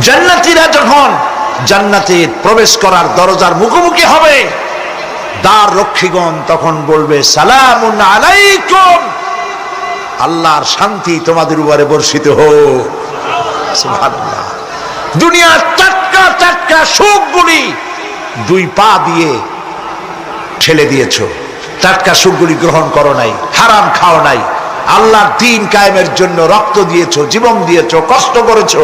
জান্নাতীরা যখন জান্নাতে প্রবেশ করার দরজার মুখোমুখি হবে, দ্বার রক্ষীগণ তখন বলবে সালামুন আলাইকুম, আল্লাহর শান্তি তোমাদের উপরে বর্ষিত হোক। সুবহানাল্লাহ। দুনিয়ার টাটকা টাটকা সুখগুলি দুই পা দিয়ে ঠেলে দিয়েছো, টাটকা সুখগুলি গ্রহণ করো নাই, হারাম খাও নাই, আল্লাহর দ্বীন কায়েমের জন্য রক্ত দিয়েছো, জীবন দিয়েছো, কষ্ট করেছো,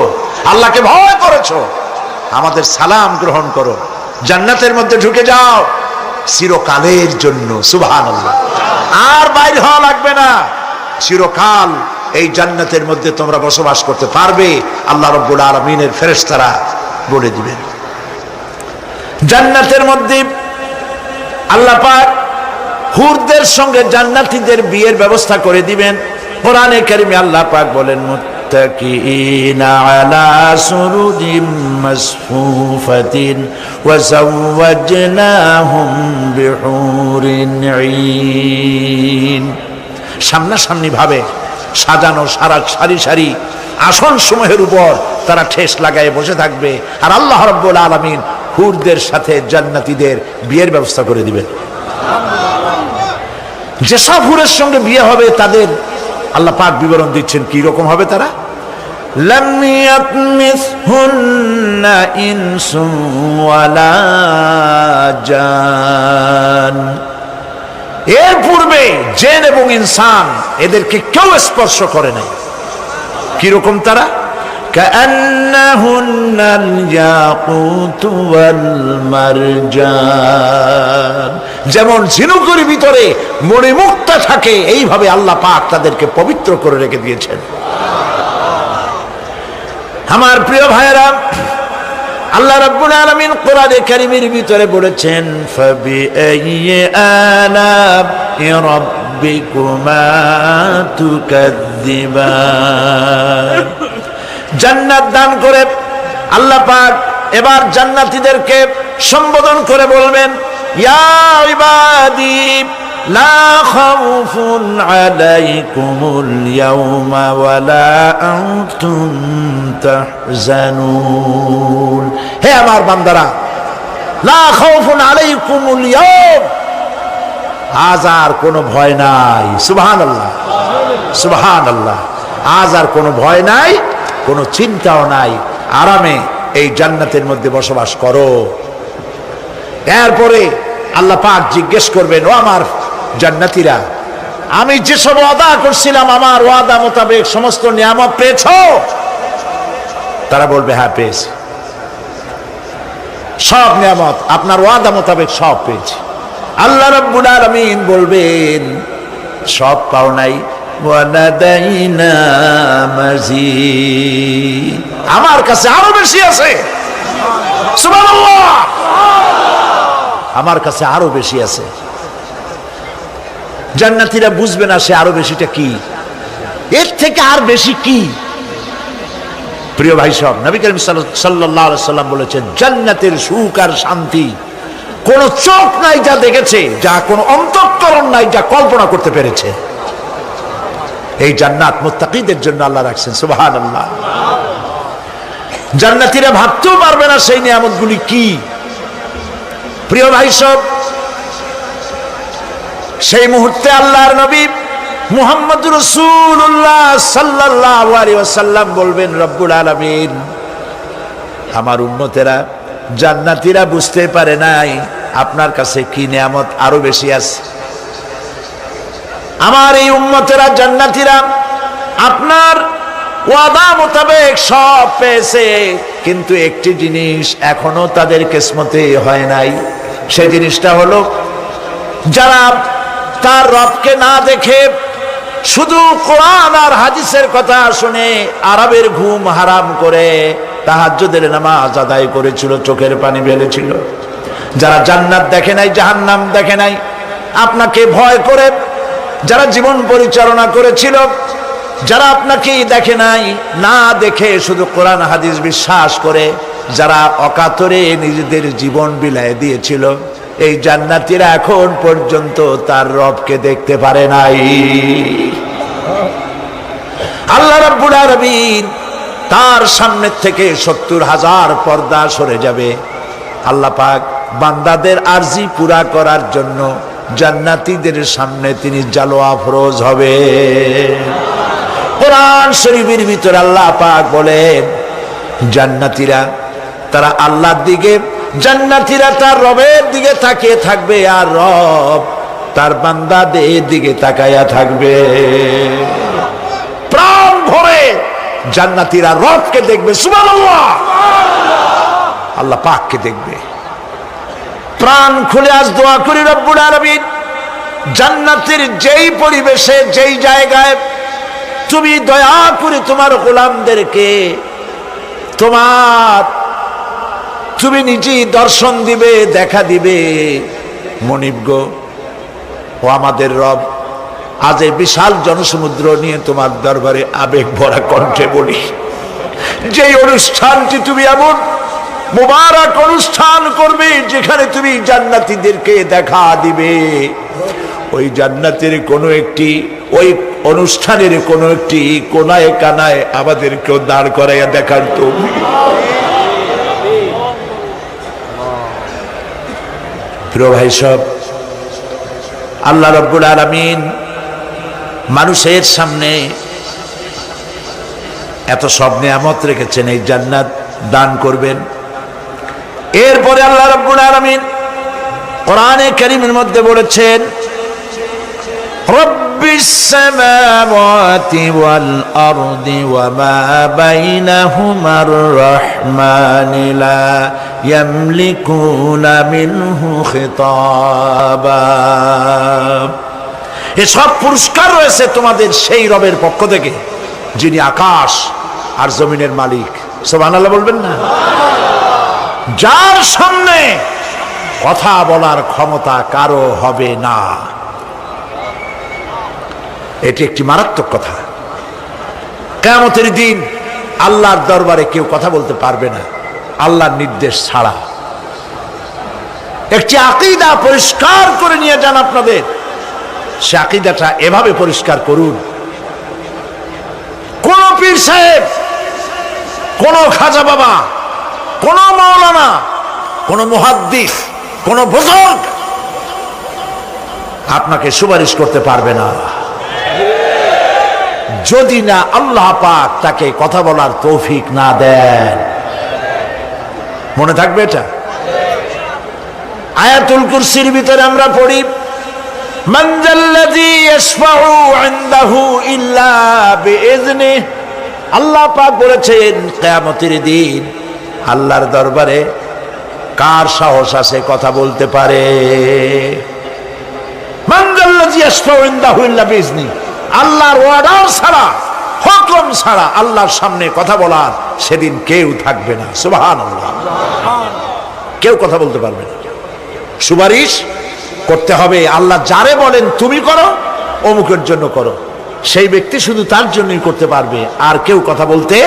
আল্লাহকে ভয় করেছো। আমাদের সালাম গ্রহণ করো, জান্নাতের মধ্যে ঢুকে যাও চিরকালের জন্য। সুবহানাল্লাহ। আর বাইরে হওয়া লাগবে না, চিরকাল এই জান্নাতের মধ্যে তোমরা বসবাস করতে পারবে, আল্লাহ রাব্বুল আলামিনের ফেরেশতারা বলে দিবেন। জান্নাতের মধ্যে আল্লাহ পাক হুরদের সঙ্গে জান্নাতীদের বিয়ের ব্যবস্থা করে দিবেন। কোরআনে কারিমে আল্লাহ পাক বলেন মুত্তাকিনা আলা সুরুদিম মাসফুফাতিন ওয়া যাওয়াজনাহুম বিহুরিন ঈন। সামনাসামনি ভাবে সাজানো সারি সারি আসন সমূহের উপর তারা ঠেস লাগায় বসে থাকবে, আর আল্লাহ রাব্বুল আলামিন হুরদের সাথে জান্নাতীদের বিয়ের ব্যবস্থা করে দিবেন। যেসব হুরের সঙ্গে বিয়ে হবে তাদের আল্লাহ পাক বিবরণ দিচ্ছেন কি রকম হবে তারা। লাম ইয়াতমিসহুন্না ইনসুন ওয়ালা জান, এর পূর্বে জিন এবং ইনসান এদেরকে কেউ স্পর্শ করে নাই। কি রকম তারা? কাআন্নাহুন্নাল ইয়াকুতু ওয়াল মারজান, যেমন ঝিনুকের ভিতরে মণিমুক্তা থাকে এইভাবে আল্লাহ পাক তাদেরকে পবিত্র করে রেখে দিয়েছেন। আমার প্রিয় ভাইরা, আল্লাহ রাব্বুল আলামিন কোরআনে কারীমের ভিতরে বলেছেন ফাবিআইয়ি আলা'i রাব্বিকুমা তুকাযযিবান। জান্নাত দান করে আল্লাহ পাক এবার জান্নাতীদেরকে সম্বোধন করে বলবেন ইয়া ইবাদি লা খাউফুন আলাইকুমুল ইয়াওমা ওয়ালা আনতুম তাহজানুন। হে আমার বান্দারা, লা খাউফুন আলাইকুমুল ইয়াওম, আজ আর কোনো ভয় নাই। সুবহানাল্লাহ, সুবহানাল্লাহ। আজ আর কোনো ভয় নাই, কোনো চিন্তাও নাই, আরামে এই জান্নাতের মধ্যে বসবাস করো। এরপরে আল্লাহ পাক জিজ্ঞেস করবেন ও আমার জান্নাতীরা, আমি যেসব ওয়াদা করছিলাম আমার ওয়াদা মোতাবেক সমস্ত নিয়ামত পেয়েছো? তারা বলবে হ্যাঁ পেয়েছি, সব নিয়ামত আপনার ওয়াদা মোতাবেক সব পেয়েছি। আল্লাহ রাব্বুল আলামিন বলবেন সব পাও নাই, ওয়ালাদাইনা মাজিদ, আমার কাছে আরো বেশি আছে। সুবহানাল্লাহ, আমার কাছে আরো বেশি আছে। জান্নাতীরা বুঝবে না সে আরো বেশিটা কি, এর থেকে আর বেশি কি। প্রিয় ভাই সব, নবী করিম সাল্লাল্লাহু আলাইহি সাল্লাম বলেছেন জান্নাতের সুখ আর শান্তি কোন চোখ নাই যা দেখেছে, যা কোন অন্তঃকরণ নাই যা কল্পনা করতে পেরেছে। এই জান্নাত মুত্তাকিদের জন্য আল্লাহ রাখছেন। সুবহানাল্লাহ। জান্নাতীরা ভাবতেও পারবে না সেই নিয়ামতগুলি কি। প্রিয় ভাই সব, সেই মুহূর্তে আল্লাহর নবী মুহাম্মদুর রাসূলুল্লাহ সাল্লাল্লাহু আলাইহি ওয়াসাল্লাম বলবেন রব্বুল আলামিন, আমার উম্মতেরা জান্নাতীরা বুঝতে পারে নাই আপনার কাছে কি নিয়ামত আরো বেশি আছে। আমার এই উম্মতেরা জান্নাতীরা আপনার ওয়াদা মোতাবেক সব পেয়েছে, কিন্তু একটি জিনিস এখনো তাদের কিসমতে হয় নাই। সেই জিনিসটা হলো যারা তার রবকে না দেখে শুধু কোরআন আর হাদিসের কথা শুনে আরবের ঘুম হারাম করে তাহাজ্জুদের নামাজ আদায় করেছিল, চোখের পানি ফেলেছিল, যারা জান্নাত দেখে নাই, জাহান্নাম দেখে নাই, আপনাকে ভয় করে যারা জীবন পরিচালনা করেছিল, যারা আপনাকে দেখে নাই, না দেখে শুধু কোরআন হাদিস বিশ্বাস করে যারা অকাতরে নিজেদের জীবন বিলায় দিয়েছিল, এই জান্নাতীরা এখন পর্যন্ত তার রবকে দেখতে পারে নাই। আল্লাহ রাব্বুল আলামিন তার সামনে থেকে 70,000 পর্দা সরে যাবে। আল্লাহ পাক বান্দাদের আরজি পুরা করার জন্য জান্নাতীদের সামনে তিনি জালোয়া ফরজ হবে। কোরআন শরীফের ভিতরে আল্লাহ পাক বলেন, জান্নাতীরা তারা আল্লাহর দিকে, জান্নাতীরা তার রবের দিকে তাকিয়ে থাকবে, আর রব তার বান্দাদের দিকে তাকায়া থাকবে। প্রাণ ভরে জান্নাতীরা রবকে দেখবে, সুবহানাল্লাহ, আল্লাহ পাককে দেখবে। প্রাণ খুলে আজ দোয়া করি রব্বুল আলামিন, জান্নাতের যেই পরিবেশে যেই জায়গায় তুমি দয়া করে তোমার গোলামদেরকে তুমি নিজেই দর্শন দিবে, দেখা দিবে। মনিব গো, ও আমাদের রব, আজ এই বিশাল জনসমুদ্র নিয়ে তোমার দরবারে আবেগ ভরা কণ্ঠে বলি, যেই অনুষ্ঠানটি তুমি এমন মুবারক অনুষ্ঠান করবে যেখানে তুমি জান্নাতীদেরকে দেখা দিবে, ওই জান্নাতের কোনো একটি, ওই অনুষ্ঠানের কোনো একটি কোনায় কানায় আমাদেরকেও দাঁড় করাইয়া দেখার তো। প্রিয় ভাই সব, আল্লাহ রাব্বুল আলামিন মানুষের সামনে এত সব নিয়ামত রেখেছেন, এই জান্নাত দান করবেন। এরপরে আল্লাহ রাব্বুল আলামিন কোরআনে কারীমের মধ্যে বলেছেন, রব্বিস সামাওয়াতি ওয়াল আরদি ওয়া মা বাইনাহুমার রাহমানি লা ইয়ামলিকুনা মিনহু খিতাবা। এসব পুরস্কার রয়েছে তোমাদের সেই রবের পক্ষ থেকে যিনি আকাশ আর জমিনের মালিক। সুবহানাল্লাহ বলবেন না? যার সামনে কথা বলার ক্ষমতা কারো হবে না। এটি একটি মারাত্মক কথা। কিয়ামতের দিন আল্লাহর দরবারে কেউ কথা বলতে পারবে না আল্লাহর নির্দেশ ছাড়া। একটি আকীদা পরিষ্কার করে নিয়ে যান আপনাদের, সে আকীদাটা এভাবে পরিষ্কার করুন, কোন পীর সাহেব, কোন খাজা বাবা, কোন মাওলানা, কোন মুহাদ্দিস, কোন বুজুর্গ আপনাকে সুপারিশ করতে পারবে না যদি না আল্লাহ পাক তাকে কথা বলার তৌফিক না দেন। মনে থাকবে এটা। আয়াতুল কুরসির ভিতরে আমরা পড়ি, মান যাল্লাযী ইয়াশফাউ ইনদাহু ইল্লা বিইজনিহি। আল্লাহ পাক বলেছেন কিয়ামতের দিন আল্লাহর দরবারে কার সাহস আছে কথা বলতে পারে? মান যাল্লাযী ইয়াশফাউ ইনদাহু ইল্লা বিইজনিহি। আল্লাহর অর্ডার ছাড়া, হুকুম ছাড়া আল্লাহর সামনে কথা বলার সেদিন কেউ থাকবে না। সুবহানাল্লাহ। কেউ কথা বলতে পারবে না। সুপারিশ করতে হবে আল্লাহ যারে বলেন তুমি করো, অমুকের জন্য করো, সেই ব্যক্তি শুধু তার জন্যই করতে পারবে, আর কেউ কথা বলতে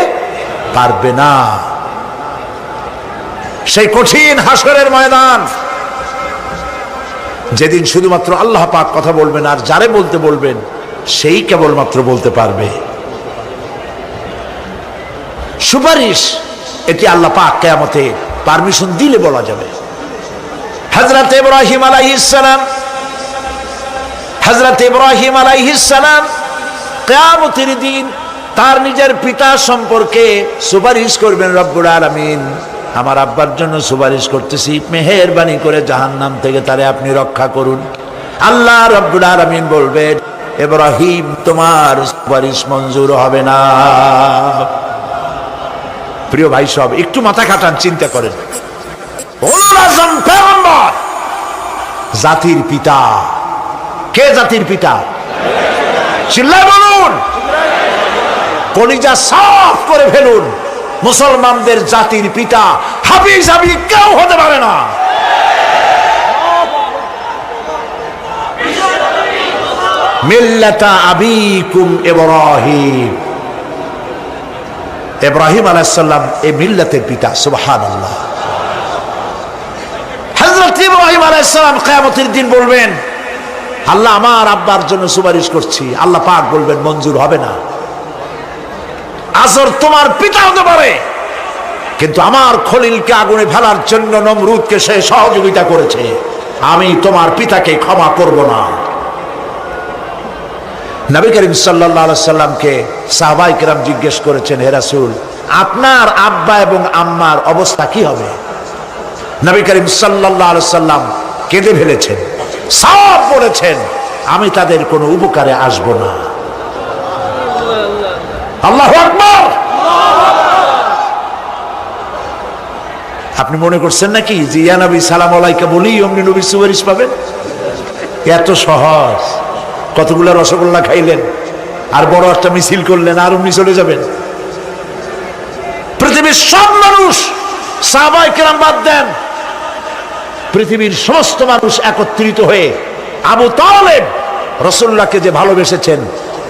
পারবে না। সেই কঠিন হাসরের ময়দান, যেদিন শুধুমাত্র আল্লাহ পাক কথা বলবেন, আর যারে বলতে বলবেন সেই কেবলমাত্র বলতে পারবে। সুপারিশ এটি আল্লাহ পাক কিয়ামতে পারমিশন দিলে বলা যাবে। হযরত ইব্রাহিম আলাইহিস সালাম কিয়ামতের দিন তার নিজের পিতা সম্পর্কে সুপারিশ করবেন, রব্বুল আলামিন আমার আব্বার জন্য সুপারিশ করতেছি, মেহেরবানি করে জাহান্নাম থেকে তারে আপনি রক্ষা করুন। আল্লাহ রব্বুল আলামিন বলবেন, ইব্রাহিম তোমার সুপারিশ মঞ্জুর হবে না। প্রিয় ভাই সব, একটু মাথা খাটান, চিন্তা করেন। উলুল আযম পয়গম্বর, জাতির পিতা। কে জাতির পিতা? চিল্লায় বলুন, কলিজা সাফ করে ফেলুন। মুসলমানদের জাতির পিতা হাফিজ হাবিব কেউ হতে পারে না। মিল্লাতা আবিকুম ইব্রাহিম। ইব্রাহিম আলাইহিস সালাম এই মিল্লাতের পিতা। সুবহানাল্লাহ। হযরত ইব্রাহিম আলাইহিস সালাম কিয়ামতের দিন বলবেন, আল্লাহ আমার আব্বার জন্য সুপারিশ করছি। আল্লাহ পাক বলবেন মঞ্জুর হবে না। আজর তোমার পিতা হতে পারে, কিন্তু আমার খলিলকে আগুনে ফেলার জন্য নমরুদকে সে সহযোগিতা করেছে, আমি তোমার পিতাকে ক্ষমা করব না। নবী করিম সাল্লাল্লাহু আলাইহি সাল্লামকে সাহাবায়ে কেরাম জিজ্ঞেস করেছেন, হে রাসূল, আপনার আব্বা এবং আম্মার অবস্থা কি হবে? নবী করিম সাল্লাল্লাহু আলাইহি সাল্লাম কেঁদে ফেলেছেন, সব বলেছেন, আমি তাদের কোনো উপকারে আসব না। আল্লাহু আকবার। আপনি মনে করছেন নাকি যে ইয়া নবী সালাম আলাইকা বলি অমনি নবীর সুপারিশ পাবেন? এত সহজ। কতগুলো রসগোল্লা খাইলেন আর বড় একটা মিছিল করলেন আর অমনি চলে যাবেন? পৃথিবীর সব মানুষ, সাহাবায়ে কেরাম বাদ দেন, পৃথিবীর সমস্ত মানুষ একত্রিত হয়ে আবু তালেব রাসূলুল্লাহকে যে ভালোবেসেছেন,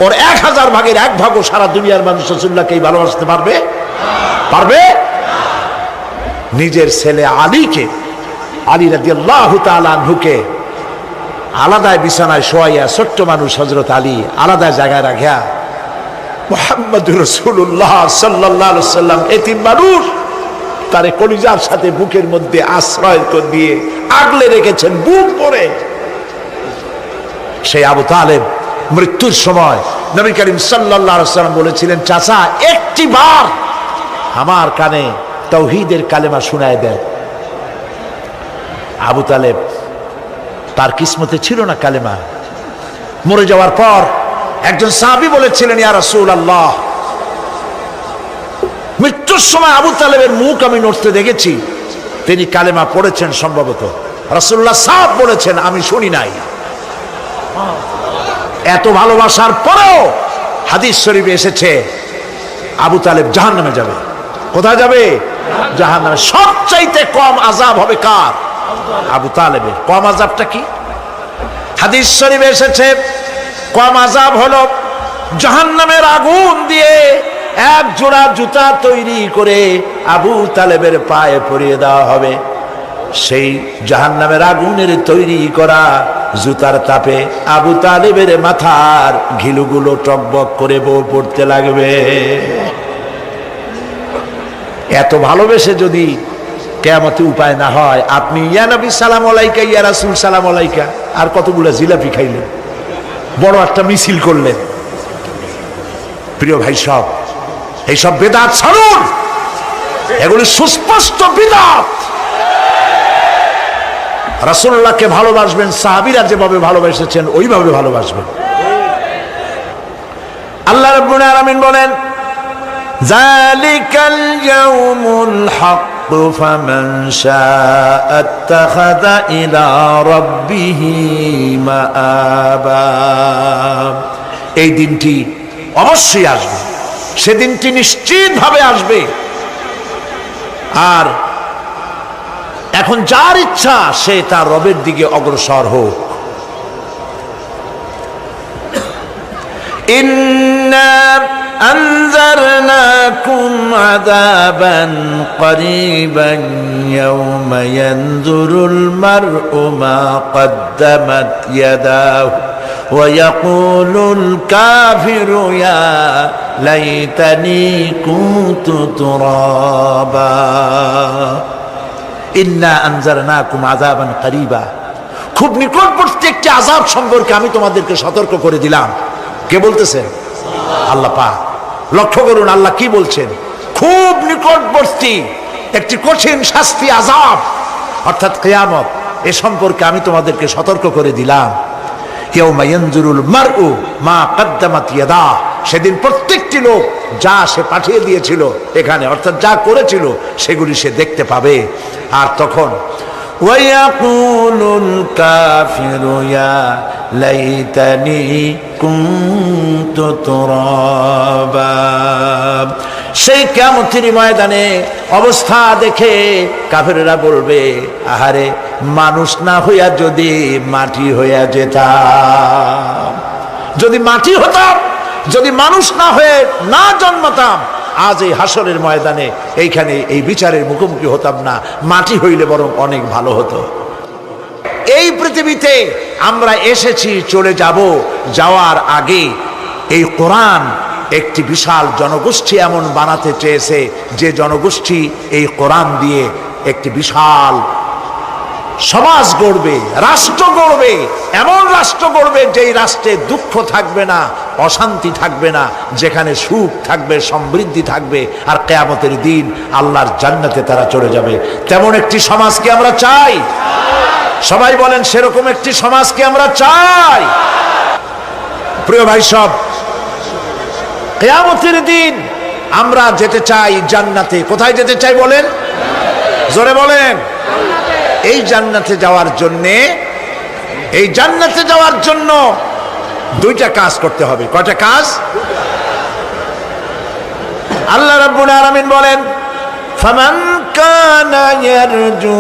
ওর 1000 ভাগের 1 ভাগও সারা দুনিয়ার মানুষ রাসূলুল্লাহকেই ভালোবাসতে পারবে? পারবে? নিজের ছেলে আলীকে, আলী রাদিয়াল্লাহু তাআলা আনহুকে আলাদা বিছানায় শোয়াইয়া, ছোট্ট মানুষ হযরত আলী আলাদা জায়গায় রাখিয়া মুহাম্মদুর রাসূলুল্লাহ সাল্লাল্লাহু আলাইহি সাল্লাম এতিম মানুষ, তারে কলিজার সাথে বুকের মধ্যে আশ্রয় দিয়ে আগলে রেখেছেন বুক ভরে। সেই আবু তালেব মৃত্যুর সময় নবী করিম সাল্লাল্লাহু আলাইহি সাল্লাম বলেছিলেন, চাচা একটি বার আমার কানে তাওহীদের কালেমা শোনায় দেন। আবু তালেব, তার কিসমতে ছিল না কালেমা। মরে যাওয়ার পর একজন সাহাবী বলেছিলেন, ইয়া রাসূলুল্লাহ, মৃত্যুর সময় আবু তালেবের মুখ আমি নড়তে দেখেছি, তিনি কালেমা পড়েছেন সম্ভবত। রাসূলুল্লাহ সাহেব বলেছেন, আমি শুনি নাই। এত ভালোবাসার পরেও হাদিস শরীফে এসেছে আবু তালেব জাহান্নামে যাবে। কোথায় যাবে? জাহান্নামে। সবচাইতে কম আযাব হবে কার? আবু তালেবের। কম আযাবটা কি? হাদিস শরীফে এসেছে কম আযাব হলো জাহান্নামের আগুন দিয়ে 1 জোড়া জুতা তৈরি করে আবু তালেবের পায়ে পরিয়ে দেওয়া হবে। সেই জাহান্নামের আগুনের তৈরি করা জুতার তাপে আবু তালেবের মাথার ঘিলুগুলো টকবক করে বউ পড়তে লাগবে। এত ভালোবেসে যদি কিয়ামতে উপায় না হয়, আপনি ইয়া নবী সালাম আলাইকা, ইয়া রাসূল সালাম আলাইকা, আর কতগুলো জিলাপি খাইলেন, বড় একটা মিছিল করলেন। প্রিয় ভাই সব, এইসব বেদাত ছাড়ুন, এগুলি সুস্পষ্ট বিদআত। রাসূলুল্লাহকে ভালোবাসবেন, সাহাবীরা যেভাবে ভালোবেসেছেন ওইভাবে ভালোবাসবেন। আল্লাহ রাব্বুল আলামিন বলেন, যালিকাল ইয়াউমুল হক ফামান শাআ আত্তাখাযা ইলা রাব্বিহি মাআবা। এই দিনটি অবশ্যই আসবে, সেদিনটি নিশ্চিতভাবে আসবে। আর এখন যার ইচ্ছা সে তার রবের দিকে অগ্রসর হোক। ইন্না আনজারনাকুম আযাবান করিবান ইয়াওমা ইয়ানজুরুল মার'উ মা কদ্দামাত ইয়াদাহু ওয়া ইয়াকুলুল কাফিরু ইয়া লাইতানি কুনতু তুরাবা। ইন্না আনজারনাকুম আযাবান করিবা, খুব নিকটবর্তী একটি আযাব সম্পর্কে আমি তোমাদেরকে সতর্ক করে দিলাম। কে বলতেছেন? আল্লাহ পাক। লক্ষ্য করুন আল্লাহ কি বলছেন, খুব নিকটবর্তী একটি কঠিন শাস্তি, আযাব, অর্থাৎ কিয়ামত, এ সম্পর্কে আমি তোমাদেরকে সতর্ক করে দিলাম। ইয়াউমা ইয়ানজুরুল মার'উ মা কদ্দামাত ইয়াদাহু, সেদিন প্রত্যেকটি লোক যা সে পাঠিয়ে দিয়েছিল এখানে, অর্থাৎ যা করেছিল সেগুলি সে দেখতে পাবে। আর তখন ওয়ায়াকুলুল কাফিরু ইয়া লাইতানি কুনতু তুরাবা। সেই কিয়ামতের ময়দানে অবস্থা দেখে কাফেররা বলবে, আহারে মানুষ না হইয়া যদি মাটি হইয়া যেতাম, যদি মাটি হতাম, যদি মানুষ না হয়ে না জন্মাতাম, আজ এই হাসরের ময়দানে এইখানে এই বিচারের মুখোমুখি হতাম না, মাটি হইলে বরং অনেক ভালো হতো। এই পৃথিবীতে আমরা এসেছি, চলে যাব, যাওয়ার আগে এই কোরআন একটি বিশাল জনগোষ্ঠী এমন বানাতে চেয়েছে যে জনগোষ্ঠী এই কোরআন দিয়ে একটি বিশাল সমাজ গড়বে, রাষ্ট্র গড়বে, এমন রাষ্ট্র গড়বে যেই রাষ্ট্রে দুঃখ থাকবে না, অশান্তি থাকবে না, যেখানে সুখ থাকবে, সমৃদ্ধি থাকবে, আর কিয়ামতের দিন আল্লাহর জান্নাতে তারা চলে যাবে। তেমন একটি সমাজকে আমরা চাই। সবাই বলেন সেরকম একটি সমাজকে আমরা চাই। প্রিয় ভাই সব, কিয়ামতের দিন আমরা যেতে চাই জান্নাতে। কোথায় যেতে চাই বলেন? জোরে বলেন। এই জান্নাতে যাওয়ার জন্য দুইটা কাজ করতে হবে। কয়টা কাজ? আল্লাহ রাব্বুল আলামিন বলেন, ফামান কানা ইয়ারজু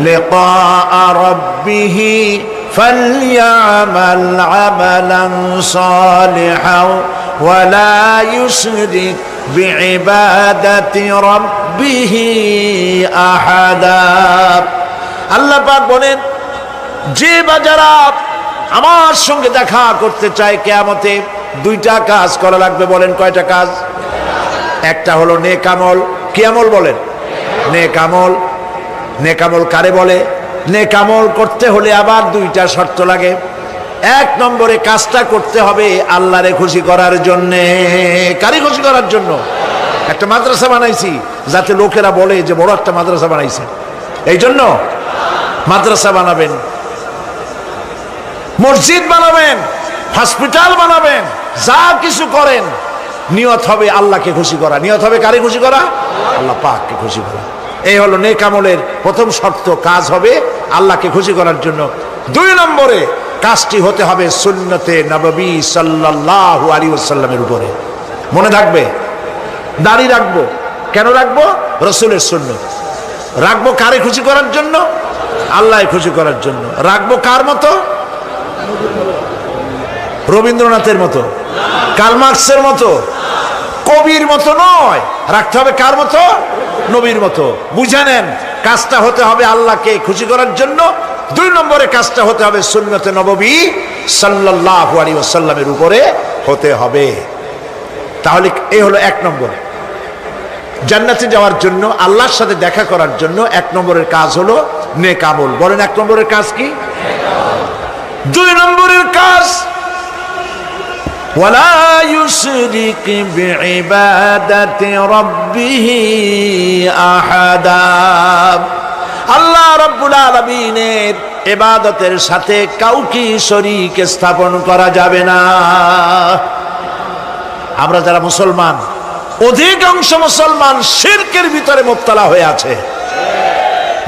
লিকাআ রাব্বিহি ফালইয়ামাল আমালান সালিহান ওয়া লা ইউশরিক বিইবাদাতি রাব্বিহি আহাদা। আল্লাহ পাক বলেন, যে বাজারা আমার সঙ্গে দেখা করতে চায় কিয়ামতে, দুইটা কাজ করা লাগবে। বলেন কয়টা কাজ? একটা হলো নেক আমল। কি আমল বলেন? নেক আমল। নেক আমল কারে বলে? নেক আমল করতে হলে আবার দুইটা শর্ত লাগে। এক নম্বরে কাজটা করতে হবে আল্লাহরে খুশি করার জন্য। কারে খুশি করার জন্য? একটা মাদ্রাসা বানাইছি যাতে লোকেরা বলে যে বড় একটা মাদ্রাসা বানাইছে, এই জন্য মাদ্রাসা বানাবেন, মসজিদ বানাবেন, হসপিটাল বানাবেন, যা কিছু করেন নিয়ত হবে আল্লাহকে খুশি করা। নিয়ত হবে কারে খুশি করা? আল্লাহ পাককে খুশি করা। এই হলো নেক আমলের প্রথম শর্ত। কাজ হবে আল্লাহকে খুশি করার জন্য। দুই নম্বরে কাজটি হতে হবে সুন্নতে নববী সাল্লাল্লাহু আলাইহি ওয়াসাল্লামের উপরে। মনে থাকবে, দাড়ি রাখবো। কেন রাখবো? রাসূলের সুন্নত। রাখবো কারে খুশি করার জন্য? আল্লাহ খুশি করার জন্য। রাখবো কার মতো? রবীন্দ্রনাথের মতো, কার্ল মার্কসের মতো, কবির মতো নয়। রাখতে হবে কার মতো? নবীর মতো। বুঝে নেন, কাজটা হতে হবে আল্লাহকে খুশি করার জন্য। দুই নম্বরে কাজটা হতে হবে সুন্নতে নববী সাল্লাল্লাহু আলাইহি ওয়াসাল্লামের উপরে হতে হবে। তাহলে এই হলো এক নম্বর। জান্নাতে যাওয়ার জন্য, আল্লাহর সাথে দেখা করার জন্য এক নম্বরের কাজ হলো নেক আমল। বলেন এক নম্বরের কাজ কি? দুই নম্বরের কাজ ওয়ালা ইউশরিক বিইবাদাতি রাব্বিহি আহাদা। আল্লাহ রাব্বুল আলামিনের ইবাদতের সাথে কাউকে শরীক স্থাপন করা যাবে না। আমরা যারা মুসলমান, অধিকাংশ মুসলমান শিরকের ভিতরে মুবতালা হয়ে আছে।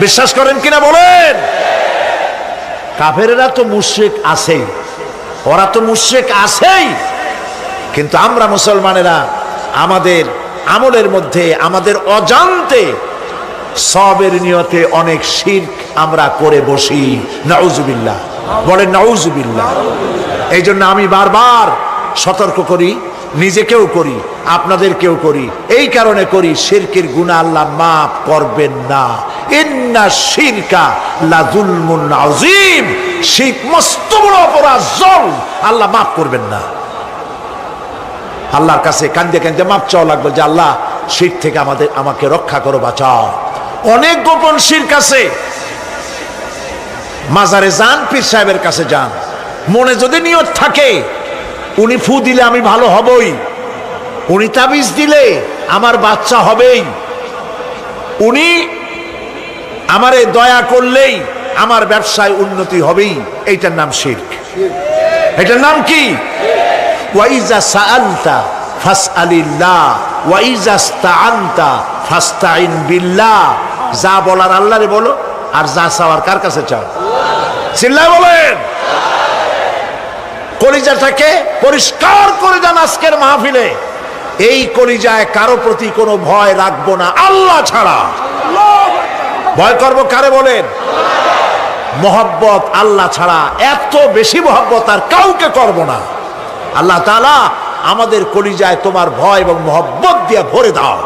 বিশ্বাস করেন কিনা বলেন? কাফেরেরা তো মুশরিক আছেই, ওরা তো মুশরিক আছেই, কিন্তু আমরা মুসলমানেরা আমাদের আমলের মধ্যে, আমাদের অজান্তে সবের নিয়তে অনেক শিরক আমরা করে বসি। নাউজুবিল্লাহ। বলেন নাউজুবিল্লাহ। এই জন্য আমি বারবার সতর্ক করি, নিজেকেও করি, আপনাদেরকেও করি। এই কারণে করি, শিরকের গুনাহ আল্লাহ মাফ করবেন না। ইন্না শিরকা লাযুলমুন আযীম। শিরক মস্ত বড় অপরাধ, জল, আল্লাহ মাফ করবেন না। আল্লাহর কাছে কান্দে কান্দে মাফ চাওয়া লাগবে যে আল্লাহ শিরক থেকে আমাকে রক্ষা করো, বাঁচাও। অনেক গোপন শিরক আছে। মাজারে যান, পীর সাহেবের কাছে যান, মনে যদি নিয়ত থাকে উনি ফু দিলে আমি ভালো হবই, উনি তাবিজ দিলে আমার বাচ্চা হবেই, উনি আমারে দয়া করলেই আমার ব্যবসায় উন্নতি হবেই, এইটার নাম শিরক। এটার নাম কি? ওয়াইজা সাআলতা ফাসআলিল্লাহ ওয়াইজা ইসতাআনতা ফাসতাইন বিল্লাহ। যা বলার আল্লাহরে বলো, আর যা চাওয়ার কার কাছে চাও? চিল্লায় বলেন। কলিজাটাকে পরিষ্কার করে যান আজকের মাহফিলে। এই কলিজায় কারো প্রতি কোনো ভয় রাখবো না আল্লাহ ছাড়া। ভয় করবো কারে বলেন? মহব্বত আল্লাহ ছাড়া, এত বেশি মহব্বত আর কাউকে করব না। আল্লাহ তাআলা আমাদের কলিজায় তোমার ভয় এবং মহব্বত দিয়ে ভরে দাও।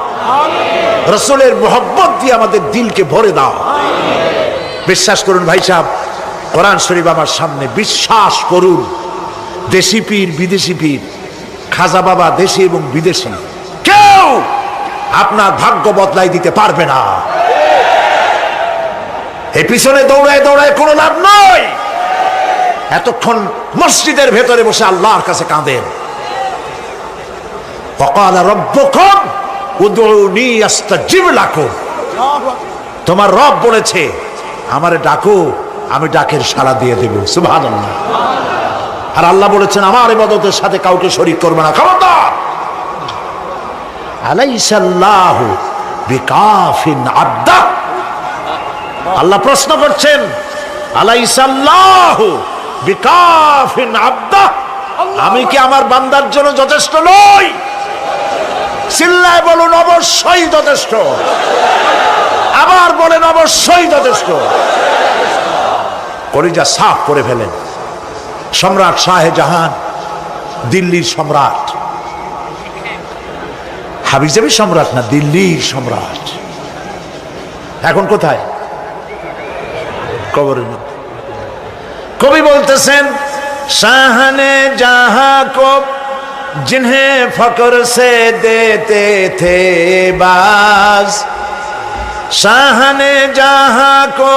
রাসূলের মহব্বত দিয়ে আমাদের দিলকে ভরে দাও। বিশ্বাস করুন ভাই সাহেব, কোরআন শরীফ আমার সামনে, বিশ্বাস করুন, দেশি পীর বিদেশি পীর খাজা বাবা দেশি এবং বিদেশি, কেউ আপনার ভাগ্য বদলাই দিতে পারবে না। এই পিছনে দৌড়ায় দৌড়ায় কোনো লাভ নয়। এতক্ষণ মসজিদের ভেতরে বসে আল্লাহর কাছে কাঁদেন। ওয়াকালা রাব্বুকুম উদউনি আস্তাজিব লাকুম। তোমার রব বলেছে আমারে ডাকো, আমি ডাকের সাড়া দিয়ে দেব। সুবহানাল্লাহ। আর আল্লাহ বলেছেন আমার ইবাদতের সাথে কাউকে শরীক করবে না। খবরদার। আলাইসাল্লাহু বিকাফিন আবদা। আল্লাহ প্রশ্ন করছেন আলাইসাল্লাহু বিকাফিন আবদা, আমি কি আমার বান্দার জন্য যথেষ্ট নই? চিল্লায় বলুন অবশ্যই যথেষ্ট। আবার বলেন অবশ্যই যথেষ্ট। কলিজা সাফ করে ফেলেন। সম্রাট শাহজাহান, দিল্লির সম্রাট, হাবিজাবি সম্রাট না, দিল্লির সম্রাট। এখন কোথায়? কবরের মধ্যে। কবি বলতেছেন শাহনে জাহাঁ কো जिन्हें फकर से देते थे बाज, शाहने जहां को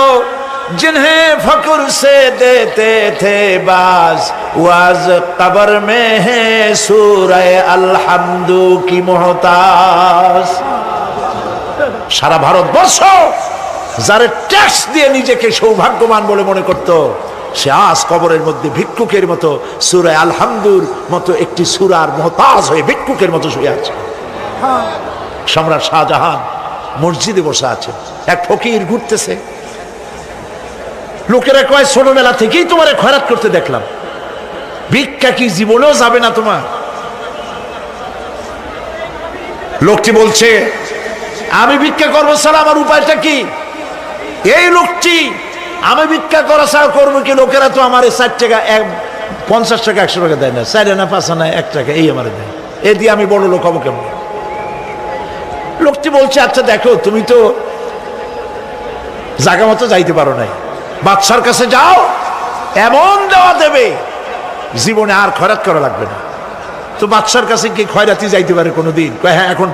जिन्हें फकर से देते थे बाज, वाज कब्र में है सूरह अलहम्दु की मोहताज। সারা ভারতবর্ষ যারা ট্যাক্স দিয়ে নিজেকে সৌভাগ্যবান বলে মনে করত, সে আজ কবরের মধ্যে ভিক্ষুকের মতো সূরা আলহামদুর মতো একটি সূরার মুহতাজ হয়ে ভিক্ষুকের মতো শুয়ে আছে। সম্রাট শাহজাহান মসজিদে বসে আছে, এক ফকির ঘুরতেছে। লোকেরা কয় ছোটবেলা থেকেই তোমারে খয়রাত করতে দেখলাম, ভিক্ষা কি জীবনেও যাবে না তোমার? লোকটি বলছে আমি ভিক্ষা করবো ছাড়া আমার উপায়টা কি? এই লোকটি আমি ভিক্ষা করা ছাড়া করবো কি? লোকেরা তো আমার 60 টাকা 50 টাকা 100 টাকা দেয় না, 4 আনা 5 আনা 1 টাকা এই আমার দেয়, এ দিয়ে আমি বড় লোক হবো কেমন? লোকটি বলছে আচ্ছা দেখো, তুমি তো জায়গা মতো যাইতে পারো নাই, বাদশার কাছে যাও, এমন দেওয়া দেবে জীবনে আর খয়রাত করা লাগবে না। তো বাদশার কাছে কি খয়রাতি যাইতে পারে কোনোদিন? হ্যাঁ এখন